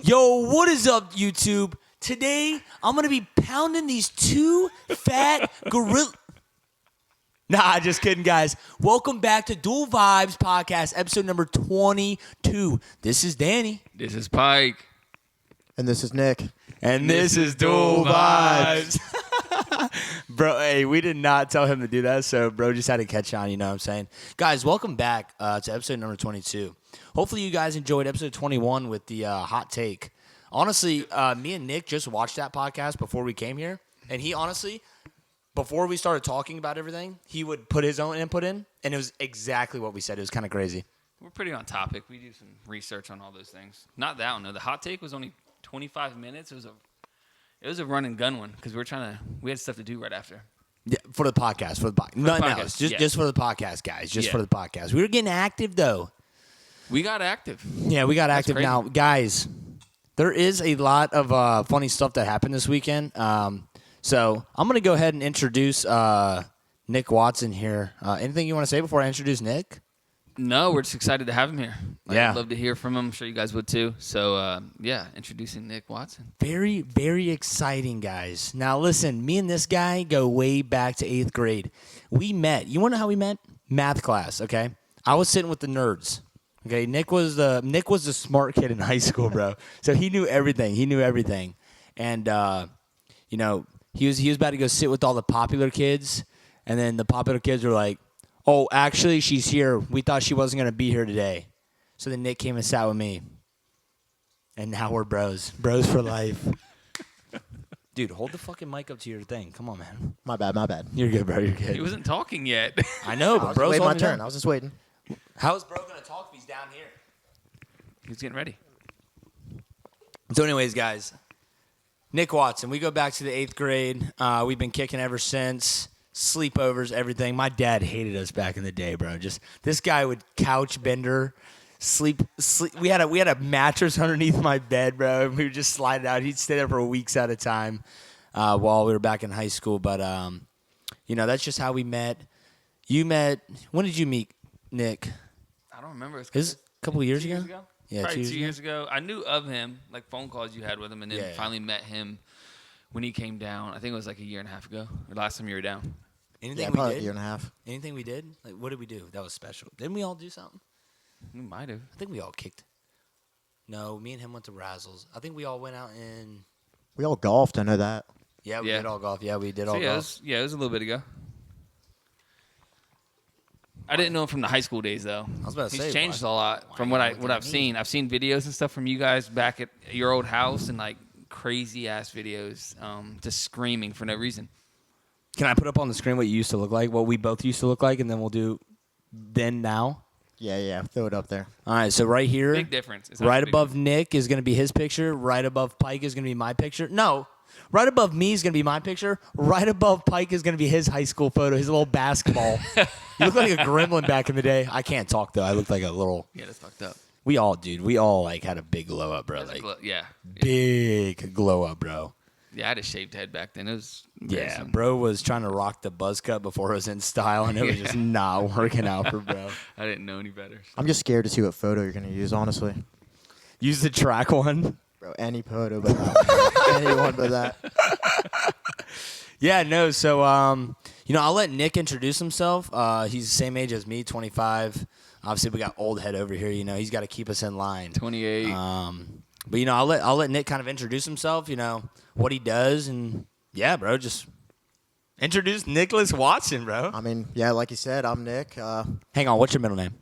Yo, what is up, YouTube? Today, I'm going to be pounding these two fat gorilla... Nah, just kidding, guys. Welcome back to Dual Vibes Podcast, episode number 22. This is Danny. This is Pike. And this is Nick. And this is Dual Vibes. Bro, hey, we did not tell him to do that, so bro just had to catch on, you know what I'm saying? Guys, welcome back to episode number 22. Hopefully you guys enjoyed episode 21 with the hot take. Honestly, me and Nick just watched that podcast before we came here, and he honestly, before we started talking about everything, he would put his own input in, and it was exactly what we said. It was kind of crazy. We're pretty on topic. We do some research on all those things. Not that one, though. The hot take was only 25 minutes. It was a run and gun one because we had stuff to do right after. Yeah, for the podcast, nothing else. Just for the podcast, guys. Just for the podcast. We were getting active though. We got active. Yeah, we got active now, guys. There is a lot of funny stuff that happened this weekend. So I'm gonna go ahead and introduce Nick Watson here. Anything you want to say before I introduce Nick? No, we're just excited to have him here. Yeah. I'd love to hear from him. I'm sure you guys would too. So, introducing Nick Watson. Very, very exciting, guys. Now, listen, me and this guy go way back to 8th grade. We met. You want to know how we met? Math class, okay? I was sitting with the nerds. Okay, Nick was the smart kid in high school, bro. So he knew everything. And, he was about to go sit with all the popular kids. And then the popular kids were like, oh, actually, she's here. We thought she wasn't going to be here today. So then Nick came and sat with me. And now we're bros. Bros for life. Dude, hold the fucking mic up to your thing. Come on, man. My bad. You're good, bro. You're good. He wasn't talking yet. I know, but bro's waiting my holding turn. down. I was just waiting. How is bro going to talk if he's down here? He's getting ready. So anyways, guys, Nick Watson, we go back to the 8th grade. We've been kicking ever since. Sleepovers, everything. My dad hated us back in the day, bro. Just this guy would couch bender, sleep. We had a mattress underneath my bed, bro, and we would just slide it out. He'd stay there for weeks at a time while we were back in high school. But that's just how we met. You met. When did you meet Nick? I don't remember. It was a couple of years ago. Yeah, probably 2 years ago. I knew of him, like phone calls you had with him, and then finally met him when he came down. I think it was like a year and a half ago, or last time you were down. Anything we probably did? a year and a half. Anything we did? Like, what did we do? That was special. Didn't we all do something? We might have. I think we all kicked. No, me and him went to Razzles. I think we all went out in... We all golfed. I know that. Yeah, we did all golf. Yeah, we did all golf. It was a little bit ago. I didn't know him from the high school days, though. I was about to say, he's changed a lot from what I've seen. I've seen videos and stuff from you guys back at your old house and like crazy ass videos, just screaming for no reason. Can I put up on the screen what you used to look like, what we both used to look like, and then we'll do then now? Yeah. Throw it up there. All right, so right here, big difference. Right above Nick is going to be his picture. Right above Pike is going to be my picture. No, right above me is going to be my picture. Right above Pike is going to be his high school photo, his little basketball. You look like a gremlin back in the day. I can't talk, though. I look like a little... Yeah, that's fucked up. We all like had a big glow up, bro. Big glow up, bro. Yeah, I had a shaved head back then. It was embarrassing. Bro was trying to rock the buzz cut before it was in style, and it was just not working out for bro. I didn't know any better. So. I'm just scared to see what photo you're going to use, honestly. Use the track one? Bro, any photo but that. Anyone but that. Yeah, no, so, I'll let Nick introduce himself. He's the same age as me, 25. Obviously, we got old head over here. He's got to keep us in line. 28. But I'll let Nick kind of introduce himself. What he does, and yeah, bro, just introduce Nicholas Watson, bro. I mean, yeah, like you said, I'm Nick. Hang on, what's your middle name?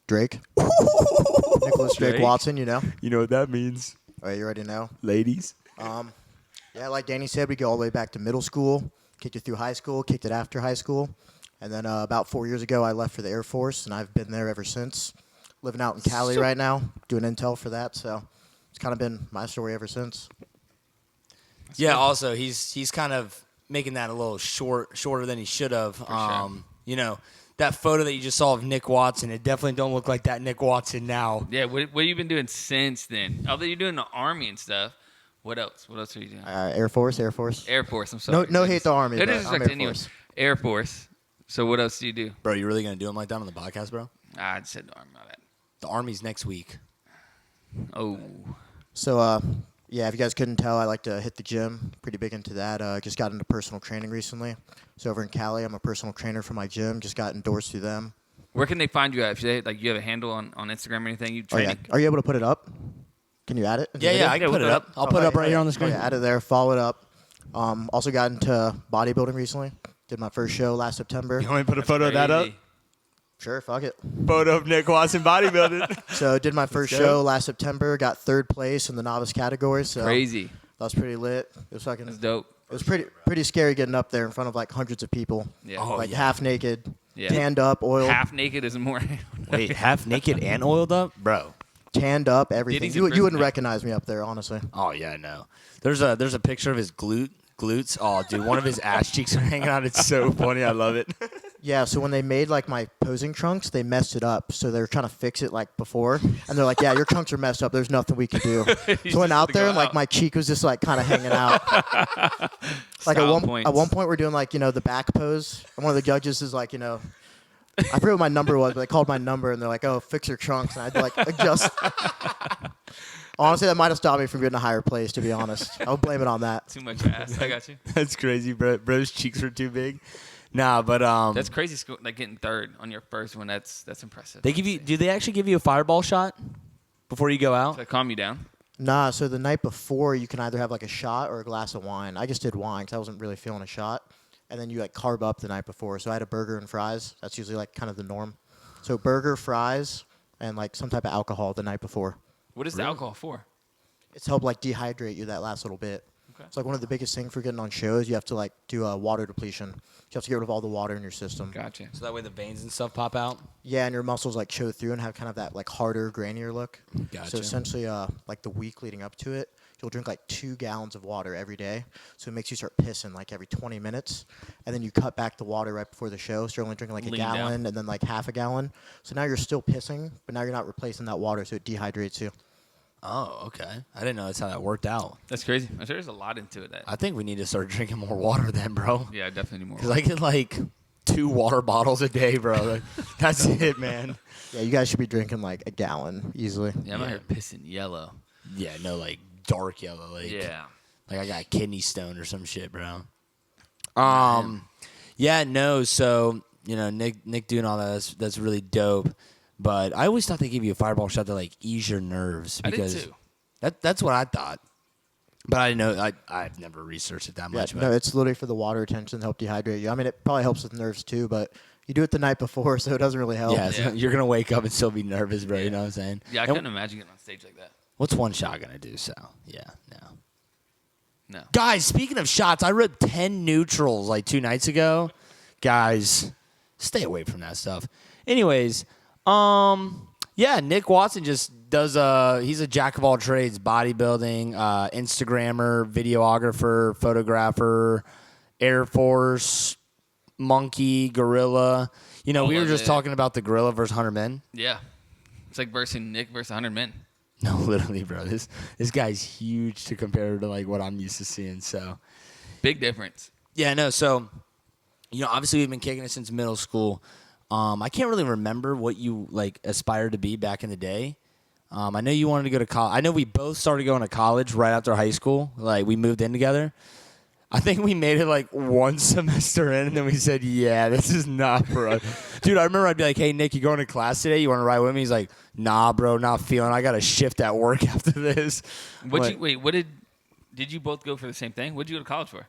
Drake. Nicholas Drake Watson. You know. You know what that means? Oh, you already know. Ladies. Yeah, like Danny said, we go all the way back to middle school. Kicked it through high school. Kicked it after high school. And then about 4 years ago, I left for the Airforce, and I've been there ever since. Living out in Cali right now, doing intel for that. So it's kind of been my story ever since. That's good. Also, he's kind of making that a little shorter than he should have. Sure. That photo that you just saw of Nick Watson, it definitely don't look like that Nick Watson now. Yeah, what have you been doing since then? Although you're doing the Army and stuff, what else? What else are you doing? Air Force. Air Force, I'm sorry. No hate the Army, No but disrespect I'm to anyone. Air Force. So what else do you do? Bro, you really going to do him like that on the podcast, bro? I said the Army, my bad. The Army's next week. Oh. So, yeah, if you guys couldn't tell, I like to hit the gym. Pretty big into that. Just got into personal training recently. So over in Cali, I'm a personal trainer for my gym. Just got endorsed through them. Where can they find you at? If they, like, you have a handle on Instagram or anything? You Oh, yeah. training? Are you able to put it up? Can you add it? into the Yeah, video? I can Yeah, put it we'll up. I'll put it up right here on the screen. Oh, yeah, add it there. Follow it up. Also got into bodybuilding recently. Did my first show last September. You want me to put a That's photo of that up? crazy. Sure, fuck it. Photo of Nick Watson bodybuilding. So did my first go. show last September. Got third place in the novice category. So Crazy. that was pretty lit. It was fucking. That's dope. It was pretty scary getting up there in front of like hundreds of people. Yeah. Oh, like yeah. half naked, Yeah. tanned up, oiled, Half naked is more. Wait, half naked and oiled up, bro. tanned up, everything. Diddy's You in prison wouldn't now. recognize me up there, honestly. Oh yeah, I know. There's a picture of his glutes. Oh, dude, one of his ass cheeks are hanging out. It's so funny. I love it. Yeah, so when they made like my posing trunks, they messed it up. So they were trying to fix it like before, and they're like, "Yeah, your trunks are messed up. There's nothing we can do." So I went out there and like my cheek was just like kind of hanging out. Like Style at points. one point we're doing like the back pose, and one of the judges is like I forget what my number was, but they called my number and they're like, "Oh, fix your trunks," and I had to like adjust. Honestly, that might have stopped me from getting a higher place. To be honest, I'll blame it on that. Too much ass. I got you. That's crazy, bro. Bro's cheeks were too big. Nah, but That's crazy. Like getting third on your first one. That's impressive. they give you. Do they actually give you a fireball shot before you go out? to calm you down. Nah, so the night before you can either have like a shot or a glass of wine. I just did wine because I wasn't really feeling a shot, and then you like carb up the night before. So I had a burger and fries. That's usually like kind of the norm. So burger, fries, and like some type of alcohol the night before. What is the alcohol for? It's helped like dehydrate you that last little bit. Okay. It's like one of the biggest things for getting on shows. You have to like do a water depletion. You have to get rid of all the water in your system. Gotcha. So that way the veins and stuff pop out. Yeah, and your muscles like show through and have kind of that like harder, grainier look. Gotcha. So essentially, like the week leading up to it, you'll drink like 2 gallons of water every day. So it makes you start pissing like every 20 minutes, and then you cut back the water right before the show. So you're only drinking like Lean a down. gallon and then like half a gallon. So now you're still pissing, but now you're not replacing that water, so it dehydrates you. Oh, okay. I didn't know that's how that worked out. That's crazy. I'm sure there's a lot into it. That. I think we need to start drinking more water then, bro. Yeah, definitely need more. Because I get like 2 water bottles a day, bro. Like, that's it, man. Yeah, you guys should be drinking like a gallon easily. Yeah, I'm out here pissing yellow. Yeah, no, like dark yellow. Like, Yeah. like I got kidney stone or some shit, bro. Yeah, no. So Nick doing all that. That's really dope. But I always thought they give you a fireball shot to like ease your nerves I did because too. that's what I thought. But I didn't know. I've never researched it that Yeah, much. no, But it's literally for the water retention to help dehydrate you. I mean, it probably helps with nerves too, but you do it the night before, so it doesn't really help. yeah, so Yeah. you're gonna wake up and still be nervous, bro. You Yeah. know what I'm saying? Yeah, I And couldn't imagine getting on stage like that. What's one shot gonna do? So yeah, no. No. Guys, speaking of shots, I ripped 10 neutrals like 2 nights ago. Guys, stay away from that stuff. Anyways, yeah, Nick Watson just does he's a jack of all trades, bodybuilding, Instagrammer, videographer, photographer, Airforce, monkey, gorilla. We All were of just it. talking about the gorilla versus 100 men. Yeah. It's like versus Nick versus 100 men. No, literally, bro. This guy's huge to compare to like what I'm used to seeing. So Big difference. yeah, no. So obviously we've been kicking it since middle school. I can't really remember what you like aspired to be back in the day. I know you wanted to go to college. I know we both started going to college right after high school. Like we moved in together. I think we made it like one semester in, and then we said, "Yeah, this is not for us." Dude, I remember I'd be like, "Hey, Nick, you going to class today? You want to ride with me?" He's like, "Nah, bro, not feeling. I got a shift at work after this." But- What did you both go for the same thing? What did you go to college for?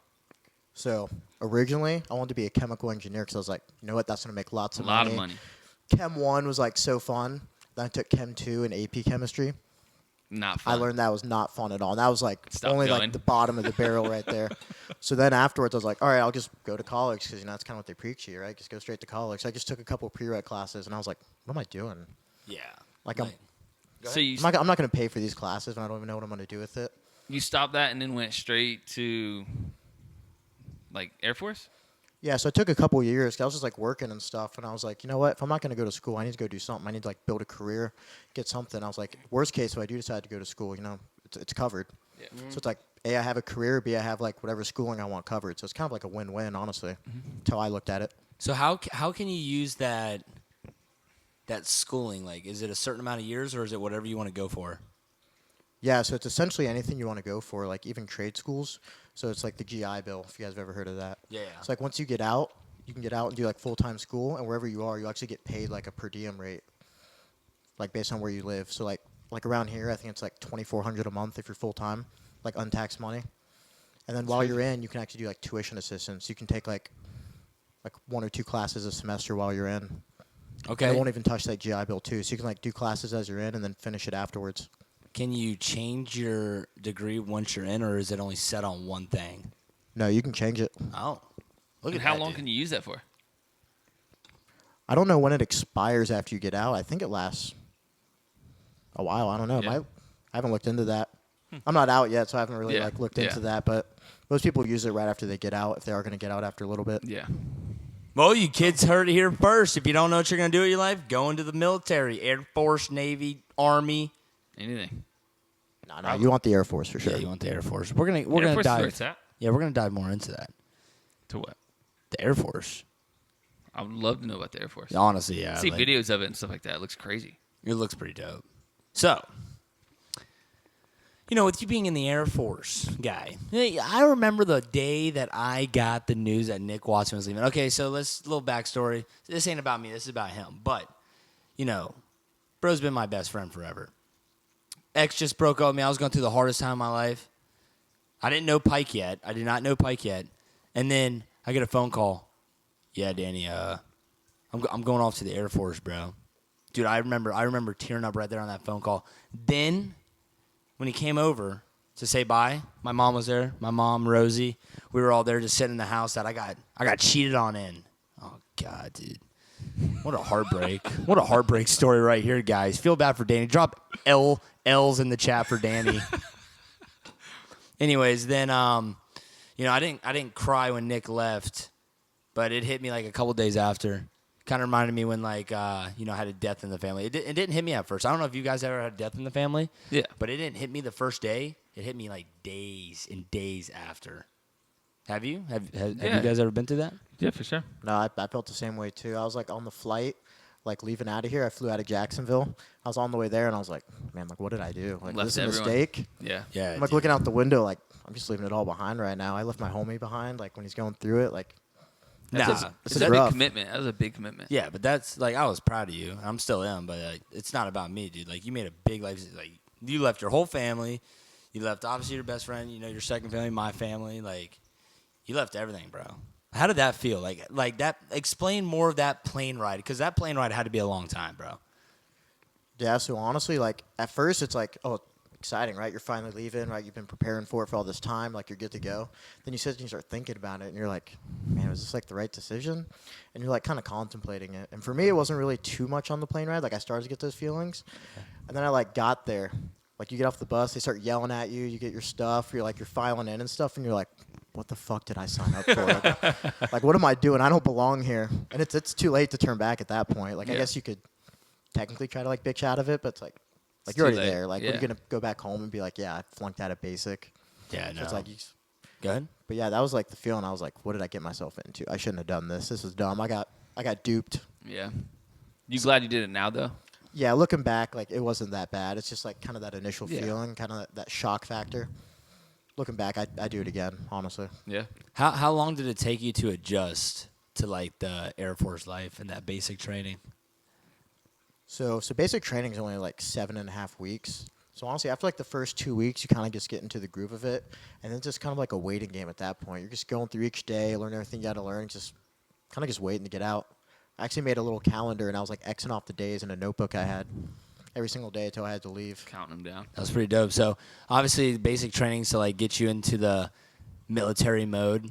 So originally, I wanted to be a chemical engineer because I was like, you know what, that's gonna make lots A of lot money. of money. Chem 1 was like so fun. Then I took Chem 2 and AP chemistry. Not fun. I learned that was not fun at all. And that was like Stop only going. like the bottom of the barrel right there. So then afterwards, I was like, all right, I'll just go to college because that's kind of what they preach you, right? Just go straight to college. So I just took a couple of prereq classes, and I was like, what am I doing? Yeah. Like Go So you I'm not going to pay for these classes, and I don't even know what I'm going to do with it. you stopped that and then went straight to like Air Force? Yeah, so I took a couple of years. 'Cause I was just like working and stuff, and I was like, you know what? If I'm not going to go to school, I need to go do something. I need to like build a career, get something. I was like, worst case, if I do decide to go to school, it's covered. Yeah. So it's like, A, I have a career, B, I have like whatever schooling I want covered. So it's kind of like a win-win, honestly. That's how I looked at it. So how can you use that schooling? Like, is it a certain amount of years or is it whatever you want to go for? Yeah, so it's essentially anything you want to go for, like even trade schools. So it's like the GI Bill, if you guys have ever heard of that. Yeah. It's like once you get out, you can get out and do like full-time school, and wherever you are, you actually get paid like a per diem rate, like based on where you live. So like around here, I think it's like $2,400 a month if you're full-time, like untaxed money. And then while you're in, you can actually do like tuition assistance. You can take like 1 or 2 classes a semester while you're in. Okay. And it won't even touch that GI Bill too. So you can like do classes as you're in and then finish it afterwards. Can you change your degree once you're in, or is it only set on one thing? No, you can change it. Oh. Look And at how that, long dude. can you use that for? I don't know when it expires after you get out. I think it lasts a while. I don't know. Yeah. I haven't looked into that. I'm not out yet, so I haven't really Yeah, like looked yeah. into that. But most people use it right after they get out, if they are going to get out after a little bit. Yeah. Well, you kids heard it here first. If you don't know what you're going to do with your life, go into the military. Air Force, Navy, Army. Anything. No, you want the Air Force for sure. Yeah, you want the Air Force. We're Air gonna Force is where dive. it's at. Yeah, we're gonna dive more into that. To what? The Air Force. I would love to know about the Air Force. Honestly, yeah. See like, videos of it and stuff like that. It looks crazy. It looks pretty dope. So, with you being in the Air Force, guy, I remember the day that I got the news that Nick Watson was leaving. Okay, so little backstory. This ain't about me. This is about him. But, bro's been my best friend forever. Ex just broke up with me. I was going through the hardest time of my life. I didn't know Pike yet. I did not know Pike yet. And then I get a phone call. Yeah, Danny, I'm going off to the Air Force, bro. Dude, I remember tearing up right there on that phone call. Then, when he came over to say bye, my mom was there. My mom, Rosie, we were all there just sitting in the house that I got cheated on in. Oh God, dude, what a heartbreak! What a heartbreak story right here, guys. Feel bad for Danny. Drop L's in the chat for Danny. Anyways, then I didn't cry when Nick left, but it hit me like a couple days after. Kind of reminded me when, I had a death in the family. It didn't hit me at first. I don't know if you guys ever had a death in the family. Yeah. But it didn't hit me the first day. It hit me, days and days after. Have you? Have you guys ever been through that? Yeah, for sure. No, I felt the same way too. I was on the flight, leaving out of here. I flew out of Jacksonville. I was on the way there, and I was like, man, what did I do? Left this is a everyone. mistake. Yeah. Yeah. I'm looking out the window, I'm just leaving it all behind right now. I left my homie behind, when he's going through it, That's Nah. it's This a is big rough. commitment. That was a big commitment. Yeah, but that's, I was proud of you. I'm still am, but it's not about me, dude. You made a big life. You left your whole family. You left, obviously, your best friend, your second family, my family. You left everything, bro. How did that feel? Like that, explain more of that plane ride, because that plane ride had to be a long time, bro. Yeah, so honestly, at first it's oh, exciting, right? You're finally leaving, right? You've been preparing for it for all this time, you're good to go. Then you sit and you start thinking about it, and you're like, man, was this the right decision? And you're kind of contemplating it. And for me, it wasn't really too much on the plane ride. I started to get those feelings, and then I got there. You get off the bus, they start yelling at you. You get your stuff. You're you're filing in and stuff, and you're like, what the fuck did I sign up for? What am I doing? I don't belong here. And it's too late to turn back at that point. I guess you could technically try to bitch out of it, but it's you're too already late. there. When Yeah. you're gonna go back home and be yeah, I flunked out of basic. Yeah, no. So it's Go ahead. but yeah, that was the feeling. I was what did I get myself into? I shouldn't have done this. This is dumb. I got duped. Yeah. You glad you did it now, though? Yeah, looking back, it wasn't that bad. It's just kind of that initial Yeah. feeling, kind of that shock factor. Looking back, I do it again, honestly. Yeah. How long did it take you to adjust to the Air Force life and that basic training? So basic training is only 7.5 weeks. So honestly, after the first 2 weeks, you kind of just get into the groove of it, and then it's just kind of a waiting game at that point. You're just going through each day, learning everything you got to learn, just waiting to get out. I actually made a little calendar, and I was Xing off the days in a notebook I had every single day until I had to leave. Counting them down. That was pretty dope. So obviously, basic trainings to get you into the military mode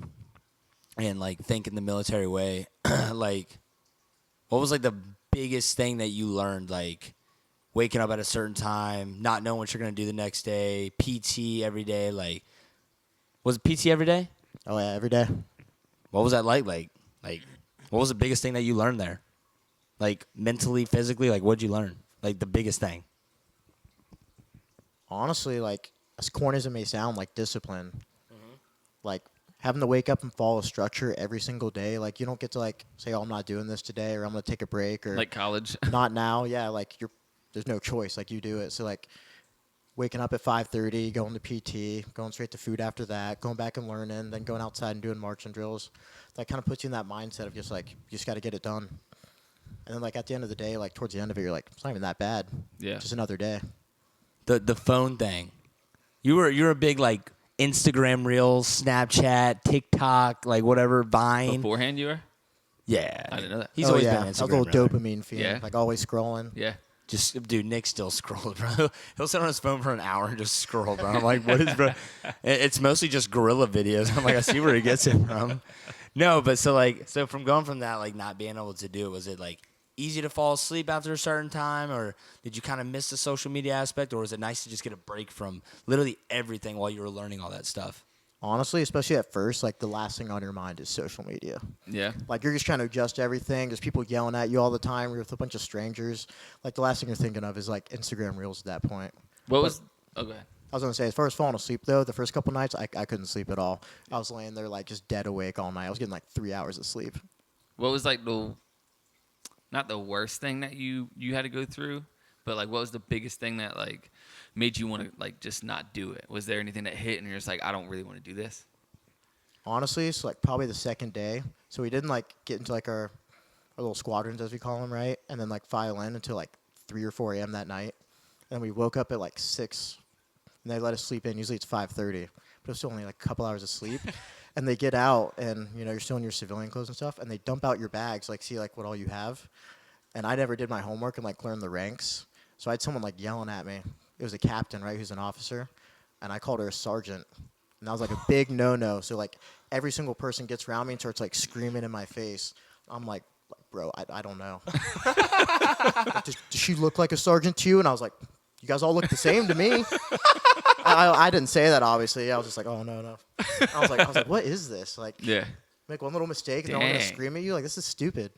and think in the military way. What was the biggest thing that you learned? Waking up at a certain time, not knowing what you're gonna do the next day, PT every day. Was it PT every day? Oh yeah, every day. What was that like? What was the biggest thing that you learned there? Mentally, physically, what'd you learn? The biggest thing. Honestly, as corny as it may sound, discipline. Having to wake up and follow a structure every single day. You don't get to say, oh, I'm not doing this today, or I'm gonna take a break, or Like college. not now. Yeah, there's no choice. You do it. So waking up at 5:30, going to PT, going straight to food after that, going back and learning, then going outside and doing marching drills. That kind of puts you in that mindset of just like you just got to get it done. And then like at the end of the day, like towards the end of it, you're like, it's not even that bad. Yeah. Just another day. The phone thing. You're a big like Instagram Reels, Snapchat, TikTok, like whatever, Vine. Beforehand, you were? Yeah, I didn't know that. He's always yeah. been an I was a Instagram little brother. dopamine fiend. Yeah. Like always scrolling. Yeah. Just dude, Nick still scrolls, bro. He'll sit on his phone for an hour and just scroll, bro. I'm like, what is, bro? It's mostly just gorilla videos. I'm like, I see where he gets it from. No, but so from going from that, like not being able to do it, was it like easy to fall asleep after a certain time, or did you kind of miss the social media aspect, or was it nice to just get a break from literally everything while you were learning all that stuff? Honestly, especially at first, like the last thing on your mind is social media. Yeah. Like you're just trying to adjust everything. There's people yelling at you all the time. You're with a bunch of strangers. Like the last thing you're thinking of is like Instagram Reels at that point. What was? Oh, go ahead. I was gonna say, as far as falling asleep though, the first couple nights I couldn't sleep at all. I was laying there like just dead awake all night. I was getting like 3 hours of sleep. What was like not the worst thing that you had to go through, but like what was the biggest thing that like made you want to like just not do it? Was there anything that hit and you're just like, I don't really want to do this? Honestly, it's like probably the second day. So we didn't like get into like our little squadrons as we call them, right? And then like file in until like 3 or 4 a.m. that night. And then we woke up at like 6, and they let us sleep in. Usually it's 5:30, but it's still only like a couple hours of sleep. And they get out, and you know you're still in your civilian clothes and stuff, and they dump out your bags, like see like what all you have. And I never did my homework and like learned the ranks, so I had someone like yelling at me. It was a captain, right, who's an officer, and I called her a sergeant, and that was like a big no-no. So like every single person gets around me and starts like screaming in my face. I'm like, bro, I don't know. Like, does she look like a sergeant to you? And I was like, you guys all look the same to me. I didn't say that, obviously. I was just like, oh, no. I was like, what is this? Like, Yeah. make one little mistake and they're all going to scream at you? Like, this is stupid.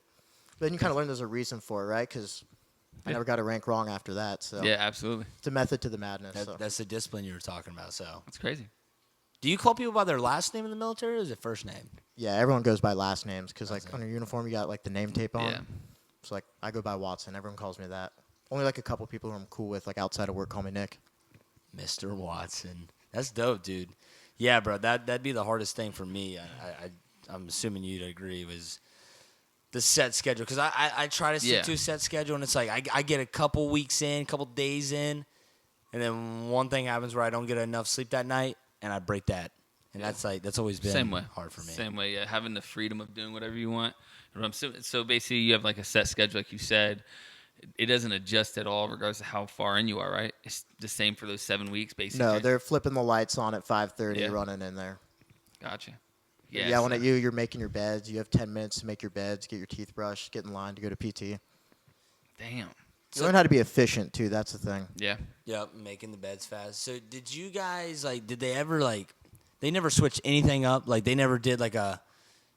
But then you kind of learn there's a reason for it, right? Because I never got a rank wrong after that. So Yeah, absolutely. it's a method to the madness. So. That's the discipline you were talking about. So, That's crazy. do you call people by their last name in the military, or is it first name? Yeah, everyone goes by last names because, like, on your uniform, you got, like, the name tape on. Yeah. So, like, I go by Watson. Everyone calls me that. Only, like, a couple people who I'm cool with, like, outside of work call me Nick. Mr. Watson. That's dope, dude. Yeah, bro. That'd be the hardest thing for me. I'm assuming you'd agree, was the set schedule, because I try to stick to a set schedule, and it's like I get a couple weeks in, couple days in, and then one thing happens where I don't get enough sleep that night, and I break that, and that's always been Same way. hard for me. Same way, yeah. Having the freedom of doing whatever you want. So basically, you have like a set schedule, like you said. It doesn't adjust at all, regardless of how far in you are, right? It's the same for those 7 weeks, basically. No, they're flipping the lights on at 5:30, Yeah. running in there. Gotcha. They're Yeah. yelling at you. You're making your beds. You have 10 minutes to make your beds, get your teeth brushed, get in line to go to PT. Damn. You learn how to be efficient, too. That's the thing. Yeah. Yep, making the beds fast. So did you guys, like, did they ever, like, they never switched anything up? Like, they never did, like, a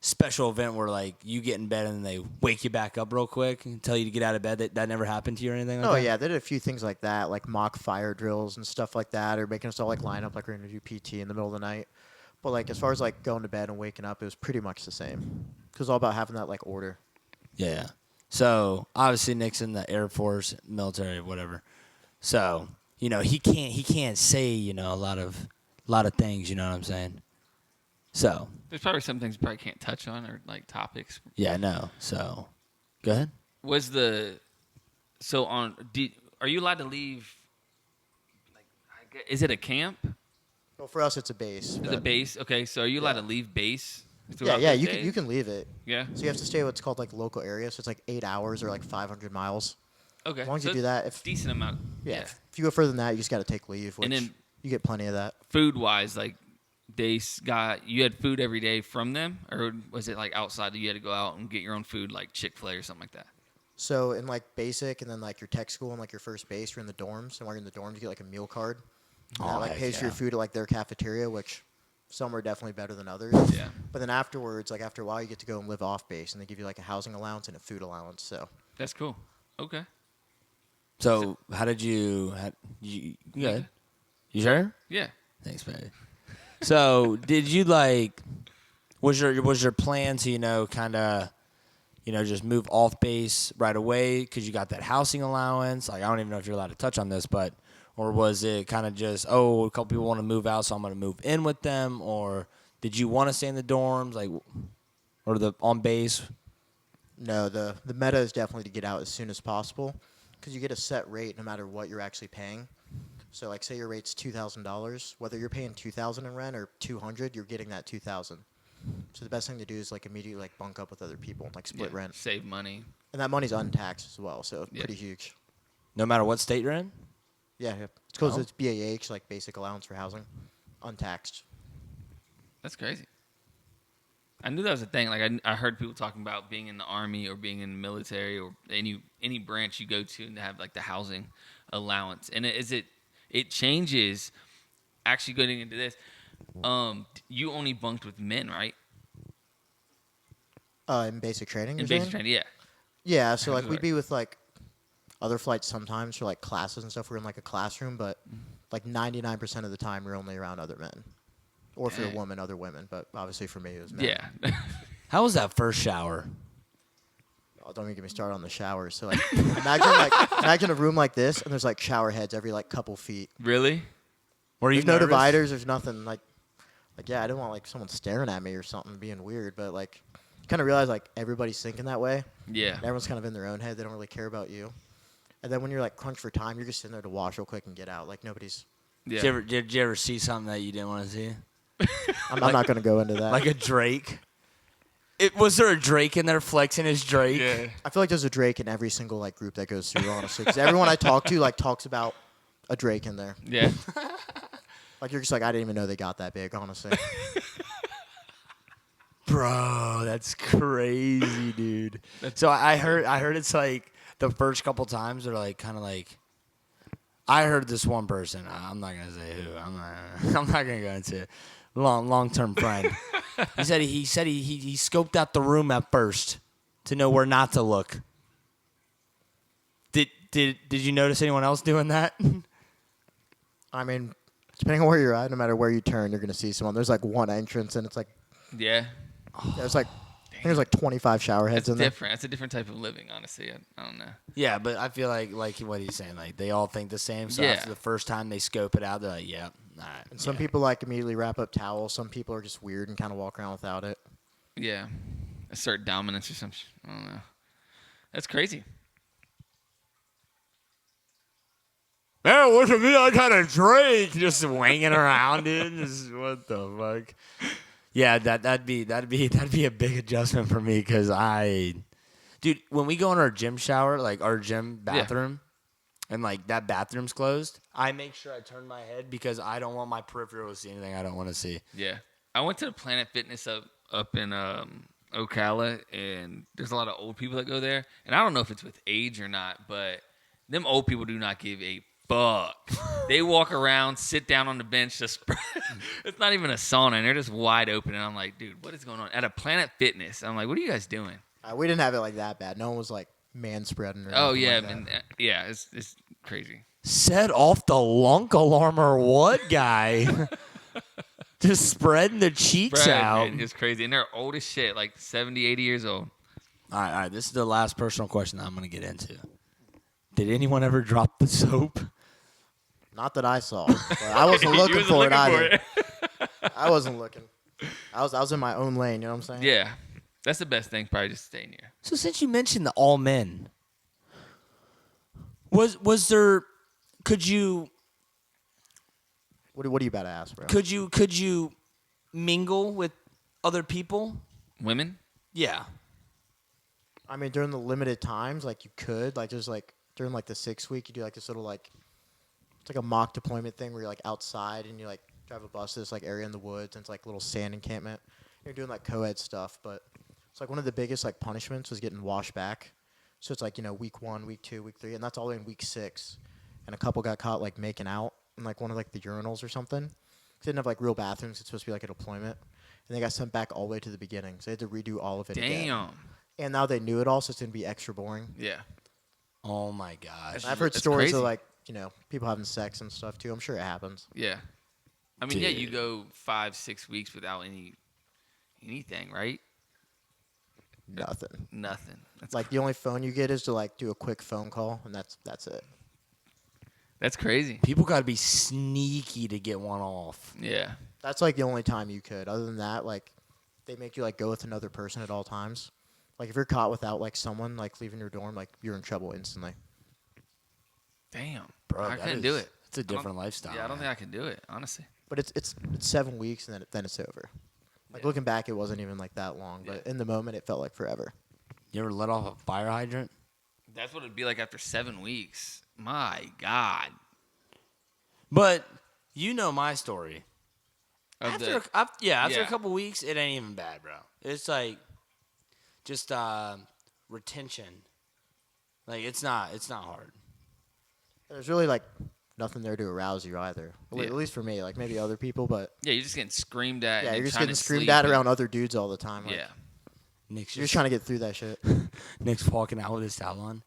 special event where, like, you get in bed and they wake you back up real quick and tell you to get out of bed? That never happened to you or anything like that? Oh, yeah. They did a few things like that, like mock fire drills and stuff like that, or making us all, like, line up like we're going to do PT in the middle of the night. But, like, as far as, like, going to bed and waking up, it was pretty much the same. Because it was all about having that, like, order. Yeah. So obviously Nick's in the Air Force, military, whatever. So, you know, he can't say, you know, a lot of things, you know what I'm saying? So There's probably some things you probably can't touch on, or like topics. yeah, I know. So go ahead. Are you allowed to leave? Like, is it a camp? Well, for us, it's a base. Is but- it base? Okay, so are you allowed Yeah. to leave base? Yeah, throughout yeah. those You days? can leave it. Yeah. So you have to stay what's called, like, local area. So it's, like, 8 hours or, like, 500 miles. Okay. As long as so you do that, if decent amount. yeah, if you go further than that, you just got to take leave, which And then- you get plenty of that. Food wise, like you had food every day from them, or was it like outside that you had to go out and get your own food, like Chick-fil-A or something like that? So in, like, basic and then, like, your tech school and, like, your first base, you're in the dorms. And while you're in the dorms, you get, like, a meal card. And that, like, heck pays for yeah. your food at, like, their cafeteria, which some are definitely better than others. Yeah. But then afterwards, like, after a while, you get to go and live off base. And they give you, like, a housing allowance and a food allowance. So That's cool. Okay. So how did you good? You sure? Yeah. Thanks, baby. So did you, like, was your plan to, you know, kind of, you know, just move off base right away because you got that housing allowance? Like, I don't even know if you're allowed to touch on this, but Or was it kind of just, oh, a couple people want to move out, so I'm going to move in with them? Or did you want to stay in the dorms, like, or the on base? No, the meta is definitely to get out as soon as possible because you get a set rate no matter what you're actually paying. So, like, say your rate's $2,000, whether you're paying $2,000 in rent or $200, you're getting that $2,000. So the best thing to do is like immediately like bunk up with other people, like split rent, Save money. and that money's untaxed as well, so pretty huge. No matter what state you're in? Yeah, it's because Oh. it's BAH, like basic allowance for housing, untaxed. That's crazy. I knew that was a thing. Like I heard people talking about being in the army or being in the military or any branch you go to and have like the housing allowance. And it changes. Actually, getting into this, you only bunked with men, right? In basic training. In you're basic saying? training, yeah. Yeah, so like Right. we'd be with like other flights sometimes for like classes and stuff. We're in like a classroom, but like 99% of the time you're only around other men, or if you're a Dang. woman, other women. But obviously for me it was men. Yeah. How was that first shower? Oh, don't even get me started on the showers. So like imagine a room like this and there's like shower heads every like couple feet. Really? Were you There's no nervous? dividers. There's nothing like yeah. I didn't want like someone staring at me or something being weird. But like, you kind of realize like everybody's thinking that way. Yeah. And everyone's kind of in their own head. They don't really care about you. And then when you're like crunched for time, you're just sitting there to wash real quick and get out. Like nobody's. Yeah. Did you ever see something that you didn't want to see? I'm not going to go into that. Like a Drake? Was there a Drake in there flexing his Drake? Yeah. I feel like there's a Drake in every single like group that goes through, honestly, because everyone I talk to like talks about a Drake in there. Yeah. Like you're just like I didn't even know they got that big, honestly. Bro, that's crazy, dude. So I heard it's like the first couple times they're like kind of like. I heard this one person. I'm not gonna say who. I'm not gonna go into it. Long term friend. he said he scoped out the room at first to know where not to look. Did you notice anyone else doing that? I mean, depending on where you're at, no matter where you turn, you're gonna see someone. There's like one entrance, and it's like Yeah. there's like I think there's like 25 shower heads It's in there. different. It's a different type of living, honestly. I don't know. Yeah, but I feel like what he's saying, like they all think the same. So Yeah. after the first time they scope it out, they're like, yeah, all right. And some people like immediately wrap up towels. Some people are just weird and kind of walk around without it. Yeah. Assert dominance or something. I don't know. That's crazy. Man, look at me! I got a Drake just wanging around, dude. Just, what the fuck? Yeah, that'd be a big adjustment for me because dude, when we go in our gym shower, like our gym bathroom, and like that bathroom's closed, I make sure I turn my head because I don't want my peripheral to see anything I don't want to see. Yeah. I went to the Planet Fitness up in Ocala, and there's a lot of old people that go there. And I don't know if it's with age or not, but them old people do not give a fuck. They walk around, sit down on the bench, just it's not even a sauna, and they're just wide open. And I'm like, dude, what is going on? At a Planet Fitness, I'm like, what are you guys doing? We didn't have it like that bad. No one was like man spreading. Or Oh, anything yeah, like that. man. Yeah, it's crazy. Set off the lunk alarm or what, guy? Just spreading the cheeks Brad, out. man, it's crazy. And they're old as shit, like 70, 80 years old. All right. This is the last personal question that I'm going to get into. Did anyone ever drop the soap? Not that I saw. But I wasn't You looking wasn't for looking it for either. it. I wasn't looking. I was in my own lane. You know what I'm saying? Yeah. That's the best thing, probably just staying here. So since you mentioned the all men, was there? Could you What are you about to ask, bro? could you mingle with other people? Women? Yeah. I mean, during the limited times, like you could, like there's like during like the 6 week, you do like this little like it's like a mock deployment thing where you're like outside and you like drive a bus to this like area in the woods and it's like a little sand encampment. You're doing like co-ed stuff, but it's like one of the biggest like punishments was getting washed back. So it's like, you know, week 1, week 2, week 3, and that's all the way in week 6. And a couple got caught like making out in like one of like the urinals or something. They didn't have like real bathrooms. It's supposed to be like a deployment. And they got sent back all the way to the beginning. So they had to redo all of it again. Damn. And now they knew it all, so it's going to be extra boring. Yeah. Oh my gosh. I've heard That's stories crazy. of like, you know, people having sex and stuff too. I'm sure it happens. Yeah. I mean, yeah, you Dude. go 5-6 weeks without anything, right? Nothing. Nothing. That's Like the only phone you get is to like do a quick phone call, and that's it. That's crazy. People got to be sneaky to get one off. Yeah. That's like the only time you could. Other than that, like they make you like go with another person at all times. Like if you're caught without like someone like leaving your dorm, like you're in trouble instantly. Damn. Bro, I couldn't do it. It's a different lifestyle. Yeah, I don't man. think I could do it, honestly. But it's 7 weeks and then it's over. Like looking back, it wasn't even like that long, but in the moment, it felt like forever. You ever let off a fire hydrant? That's what it'd be like after 7 weeks. My God. But you know my story. Of After the- after a Yeah. couple weeks, it ain't even bad, bro. It's like just retention. Like it's not hard. There's really like nothing there to arouse you either. Yeah. At least for me, like maybe other people, but Yeah, you're just getting screamed at. yeah, and you're just trying getting to screamed sleep at and- around other dudes all the time. Like, Yeah. Nick's you're just trying to get through that shit. Nick's walking out with his towel on.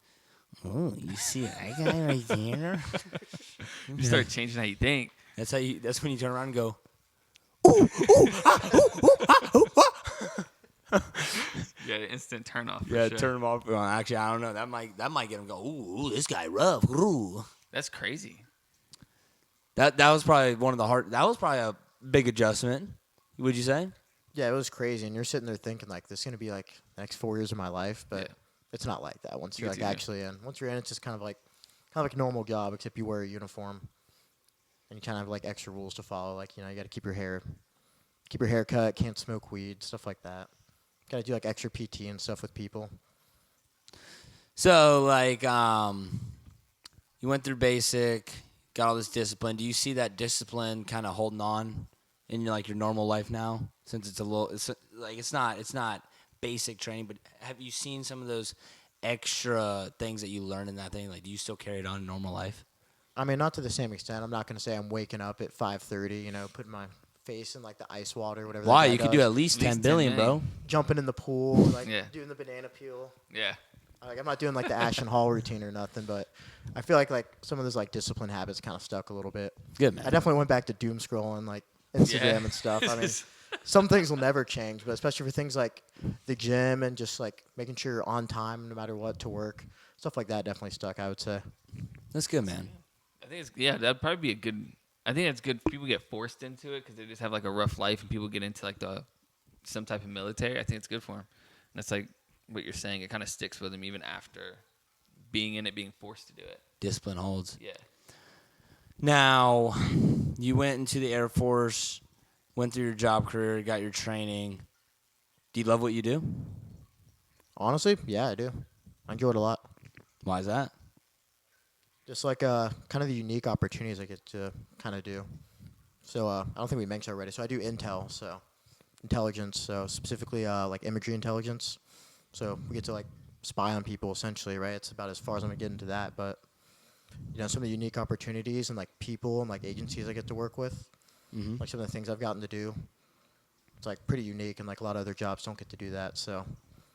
Oh, you see that guy right there? You start changing how you think. That's when you turn around and go, Yeah, instant turn off. yeah, sure. turn him off. Well, actually, I don't know. That might get him go. Ooh, this guy rough. Ooh. That's crazy. That was probably that was probably a big adjustment. Would you say? Yeah, it was crazy, and you're sitting there thinking like this is gonna be like the next 4 years of my life, but Yeah. it's not like that. Once You you're get like to- actually in, once you're in, it's just kind of like a normal job, except you wear a uniform, and you kind of have like extra rules to follow. Like you got to keep your hair cut, can't smoke weed, stuff like that. Got to do like extra PT and stuff with people. So like, you went through basic, got all this discipline. Do you see that discipline kind of holding on in your normal life now? Since it's not basic training, but have you seen some of those extra things that you learned in that thing? Like, do you still carry it on in normal life? I mean, not to the same extent. I'm not gonna say I'm waking up at 5:30, putting my face in like the ice water, whatever. Why? that guy You could does. do at least 10 billion, bro. Jumping in the pool, like Yeah. doing the banana peel. Yeah. Like I'm not doing like the Ashton Hall routine or nothing, but I feel like some of those like discipline habits kind of stuck a little bit. Good, man. I definitely went back to doom scrolling like Instagram Yeah. and stuff. I mean, some things will never change, but especially for things like the gym and just like making sure you're on time no matter what to work, stuff like that definitely stuck. I would say. That's good, man. I think that'd probably be a good. I think it's good. People get forced into it because they just have like a rough life, and people get into like some type of military. I think it's good for them. And that's like what you're saying. It kind of sticks with them even after being in it, being forced to do it. Discipline holds. Yeah. Now, you went into the Air Force, went through your job career, got your training. Do you love what you do? Honestly, yeah, I do. I enjoy it a lot. Why is that? Just like kind of the unique opportunities I get to kind of do. So I don't think we mentioned already. So I do intel, so intelligence, so specifically like imagery intelligence. So we get to like spy on people essentially, right? It's about as far as I'm gonna get into that, but some of the unique opportunities and like people and like agencies I get to work with, like some of the things I've gotten to do. It's like pretty unique, and like a lot of other jobs don't get to do that. So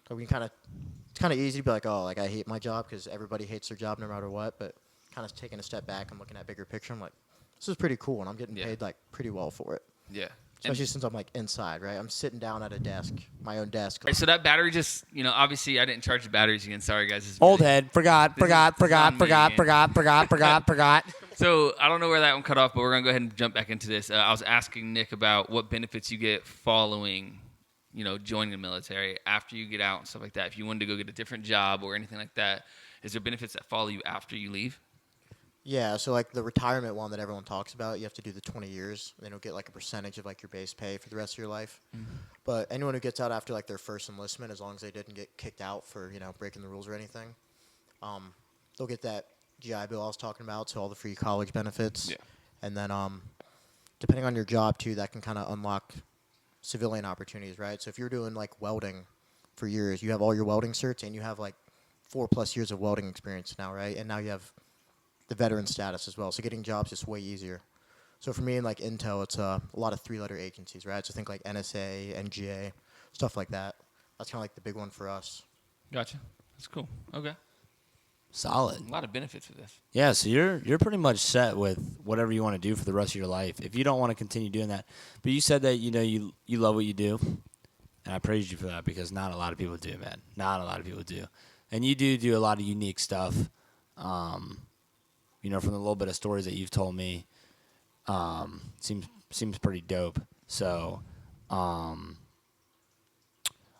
we can it's kind of easy to be like, oh, like I hate my job because everybody hates their job no matter what, but kind of taking a step back and looking at bigger picture, I'm like, this is pretty cool, and I'm getting paid like pretty well for it. Yeah. Especially since I'm like inside, right? I'm sitting down at a desk, my own desk. All right, so that battery just, obviously I didn't charge the batteries again. Sorry, guys. This is Old really- head. Forgot. on me. So I don't know where that one cut off, but we're going to go ahead and jump back into this. I was asking Nick about what benefits you get following, joining the military after you get out and stuff like that. If you wanted to go get a different job or anything like that, is there benefits that follow you after you leave? Yeah, so like the retirement one that everyone talks about, you have to do the 20 years, and then you'll get like a percentage of like your base pay for the rest of your life. But anyone who gets out after like their first enlistment, as long as they didn't get kicked out for breaking the rules or anything, they'll get that GI Bill I was talking about, so all the free college benefits. Yeah. And then depending on your job too, that can kind of unlock civilian opportunities, right? So if you're doing like welding for years, you have all your welding certs, and you have like 4+ years of welding experience now, right? And now you have the veteran status as well. So getting jobs is way easier. So for me in like Intel, it's a lot of 3-letter agencies, right? So think like NSA, NGA, stuff like that. That's kind of like the big one for us. Gotcha. That's cool. Okay. Solid. A lot of benefits with this. Yeah, so you're pretty much set with whatever you want to do for the rest of your life. If you don't want to continue doing that, but you said that you love what you do, and I praise you for that because not a lot of people do, man. Not a lot of people do, and you do a lot of unique stuff. from the little bit of stories that you've told me, seems pretty dope. So, I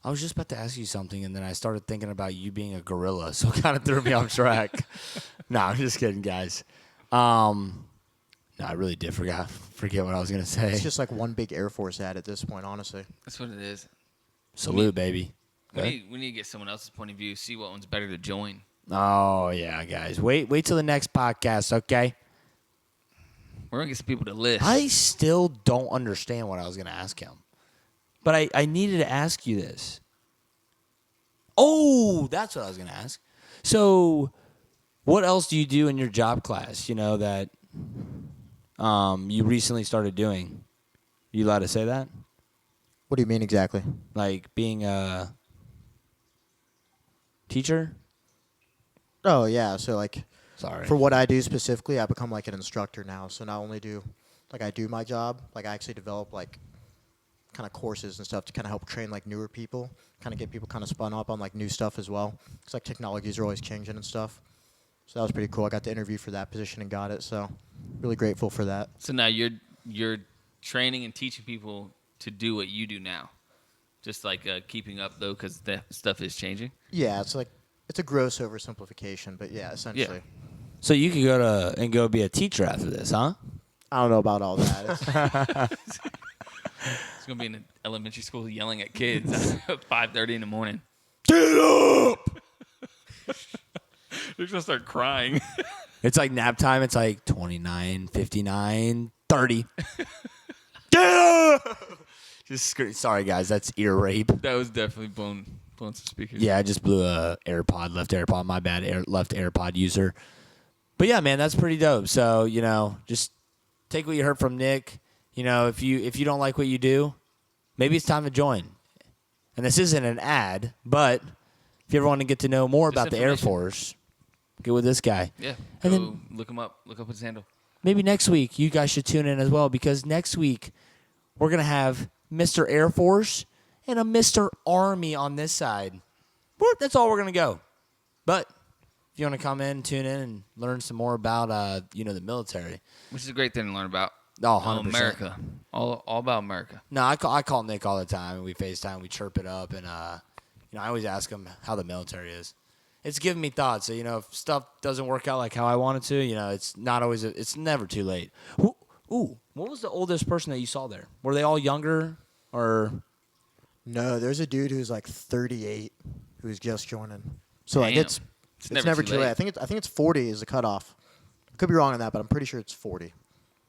was just about to ask you something, and then I started thinking about you being a gorilla, so it kind of threw me off track. No, I'm just kidding, guys. No, I really did forget what I was gonna say. It's just like one big Air Force ad at this point, honestly. That's what it is. Salute, baby. We need to get someone else's point of view, see what one's better to join. Oh yeah, guys. Wait till the next podcast, okay? We're gonna get some people to list. I still don't understand what I was gonna ask him, but I needed to ask you this. Oh, that's what I was gonna ask. So, what else do you do in your job class? That you recently started doing. You allowed to say that? What do you mean exactly? Like being a teacher? Oh, yeah. So, like, Sorry. for what I do specifically, I become like an instructor now. So not only do I do my job, like I actually develop like kind of courses and stuff to kind of help train like newer people, kind of get people kind of spun up on like new stuff as well. Because like technologies are always changing and stuff. So that was pretty cool. I got the interview for that position and got it. So really grateful for that. So now you're training and teaching people to do what you do now, just like keeping up though, because the stuff is changing. Yeah, it's a gross oversimplification, but yeah, essentially. Yeah. So you could go be a teacher after this, huh? I don't know about all that. It's gonna be in an elementary school yelling at kids at 5:30 in the morning. Get up! They're gonna start crying. It's like nap time. It's like 29, 59, 30. Get up! Sorry, guys. That's ear rape. That was definitely blown some speakers. Yeah, I just blew left AirPod. My bad, left AirPod user. But yeah, man, that's pretty dope. So, just take what you heard from Nick. If you don't like what you do, maybe it's time to join. And this isn't an ad, but if you ever want to get to know more about the Air Force, get with this guy. Yeah. And Go then look him up. Look up his handle. maybe next week you guys should tune in as well, because next week we're going to have Mr. Air Force and a Mr. Army on this side. That's all we're going to go. But if you want to come in, tune in, and learn some more about, the military. Which is a great thing to learn about. Oh, 100%. America. All about America. No, I call Nick all the time, and we FaceTime, we chirp it up, and, I always ask him how the military is. It's giving me thoughts. So, if stuff doesn't work out like how I want it to, it's not always, it's never too late. Ooh, what was the oldest person that you saw there? Were they all younger, or? No, there's a dude who's like 38 who's just joining. So like Damn. it's never too late. I think it's 40 is the cutoff. Could be wrong on that, but I'm pretty sure it's 40.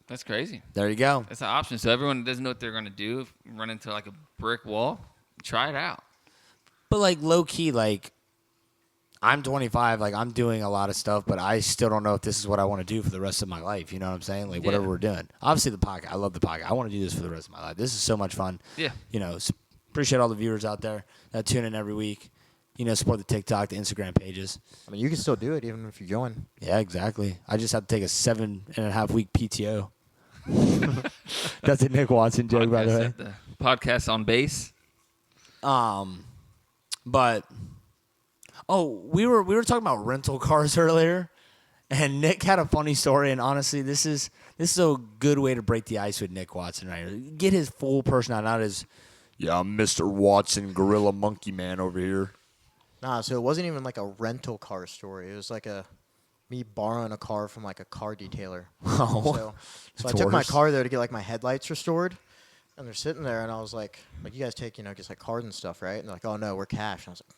That's crazy. There you go. That's an option. So everyone doesn't know what they're going to do, run into like a brick wall, try it out. But like low key, like I'm 25, like I'm doing a lot of stuff, but I still don't know if this is what I want to do for the rest of my life. You know what I'm saying? Like whatever we're doing. Obviously the podcast, I love the podcast. I want to do this for the rest of my life. This is so much fun. Yeah. Appreciate all the viewers out there that tune in every week. Support the TikTok, the Instagram pages. I mean, you can still do it even if you join. Yeah, exactly. I just have to take a 7.5 week PTO. That's a Nick Watson joke, by the way. The podcast on base. But we were talking about rental cars earlier, and Nick had a funny story. And honestly, this is a good way to break the ice with Nick Watson right here. Get his full personality, not his. Yeah, I'm Mr. Watson, Gorilla Monkey Man over here. Nah, so it wasn't even like a rental car story. It was like me borrowing a car from like a car detailer. Oh, so I took my car there to get like my headlights restored, and they're sitting there, and I was like you guys take just like cards and stuff, right? And they're like, oh no, we're cash. And I was like,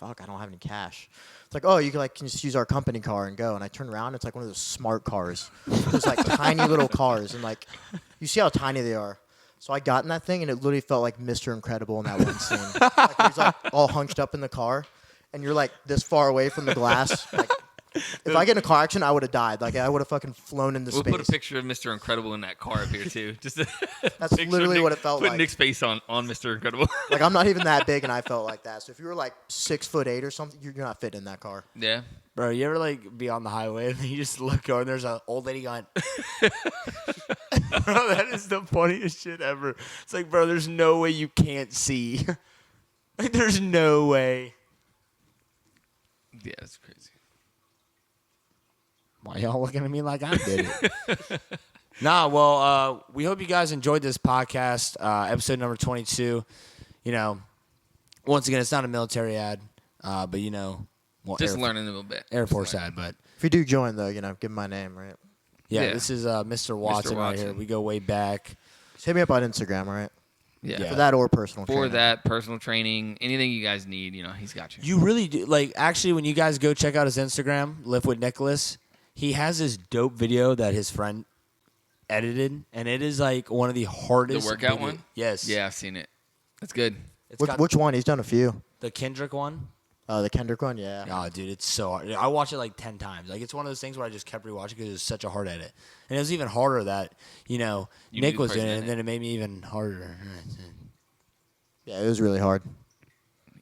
fuck, I don't have any cash. It's like, oh, you can just use our company car and go. And I turn around, it's like one of those smart cars. Those like tiny little cars, and like you see how tiny they are. So I got in that thing, and it literally felt like Mr. Incredible in that one scene. Like he was like all hunched up in the car, and you're like this far away from the glass. Like, if I get in a car accident, I would have died. Like I would have fucking flown into space. We'll put a picture of Mr. Incredible in that car up here too. Just that's literally what it felt like. Put Nick's face on Mr. Incredible. Like I'm not even that big, and I felt like that. So if you were like 6'8" or something, you're not fitting in that car. Yeah. Bro, you ever like be on the highway and you just look over and there's an old lady going, bro, that is the funniest shit ever. It's like, bro, there's no way you can't see. Like, there's no way. Yeah, that's crazy. Why y'all looking at me like I did it? Nah, well, we hope you guys enjoyed this podcast, episode number 22. You know, once again, it's not a military ad, but you know, well, Just learning a little bit. Airforce ad, but If you do join, though, give me my name, right? yeah, Yeah. this is Mr. Watson right here. Watson. We go way back. Just hit me up on Instagram, all right? Yeah. For that or personal For training. that, personal training, anything you guys need, he's got you. You really do. Like, actually, when you guys go check out his Instagram, Live with Nicholas, he has this dope video that his friend edited, and it is like one of the hardest. The workout one? Yes. Yeah, I've seen it. That's good. It's got Which one? He's done a few. the Kendrick one. The Kendrick one, yeah. Oh, dude, it's so hard. I watched it like 10 times. Like, it's one of those things where I just kept rewatching because it was such a hard edit. And it was even harder that, You Nick knew was the in person it, in and it. then it made me even harder. Yeah, it was really hard.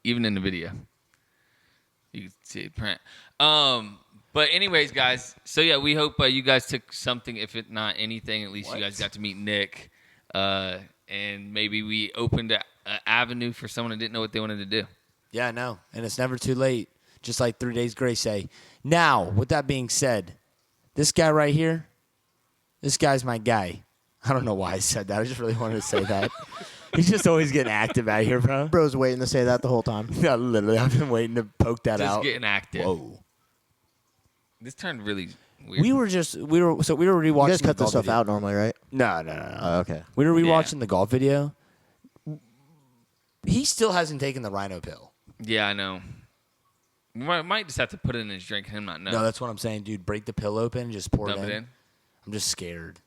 Even in the video. You can see it print. But anyways, guys, so yeah, we hope you guys took something, if it not anything, at least you guys got to meet Nick. And maybe we opened an avenue for someone that didn't know what they wanted to do. Yeah, I know. And it's never too late. Just like 3 Days Grace say. Now, with that being said, this guy right here, this guy's my guy. I don't know why I said that. I just really wanted to say that. He's just always getting active out here, bro. Bro's waiting to say that the whole time. Yeah, literally. I've been waiting to poke that Just out. getting active. Whoa. This turned really weird. We were rewatching You guys the cut this golf stuff video. out normally, right? No. Oh, okay. We were Yeah. rewatching the golf video. He still hasn't taken the rhino pill. Yeah, I know. We might just have to put it in his drink and him not know. No, that's what I'm saying, dude. Break the pill open and just pour Dump it it in. in. I'm just scared.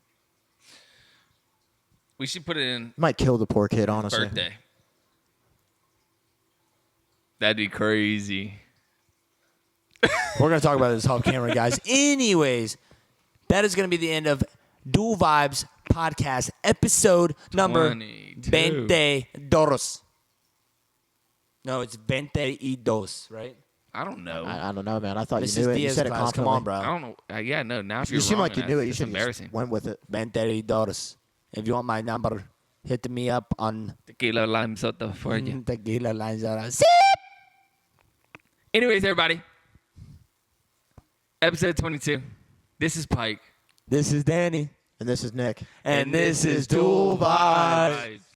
We should put it in Might kill the poor kid, honestly. birthday. That'd be crazy. We're going to talk about this off camera, guys. Anyways, that is going to be the end of Dual Vibes podcast episode number 22. 22. No, it's 22, right? I don't know. I don't know, man. I thought Mrs. you knew it. You Diaz said it class, come confidently. on, bro. I don't know. Yeah, no. Now if You you're seem wrong, like you man, knew it. You it's should embarrassing. just went with it. 22. If you want my number, hit me up on Tequila lime soda for you. Tequila Lines Out. Anyways, everybody. Episode 22. This is Pike. This is Danny. And this is Nick. And this is Dual Vibes. Vibes.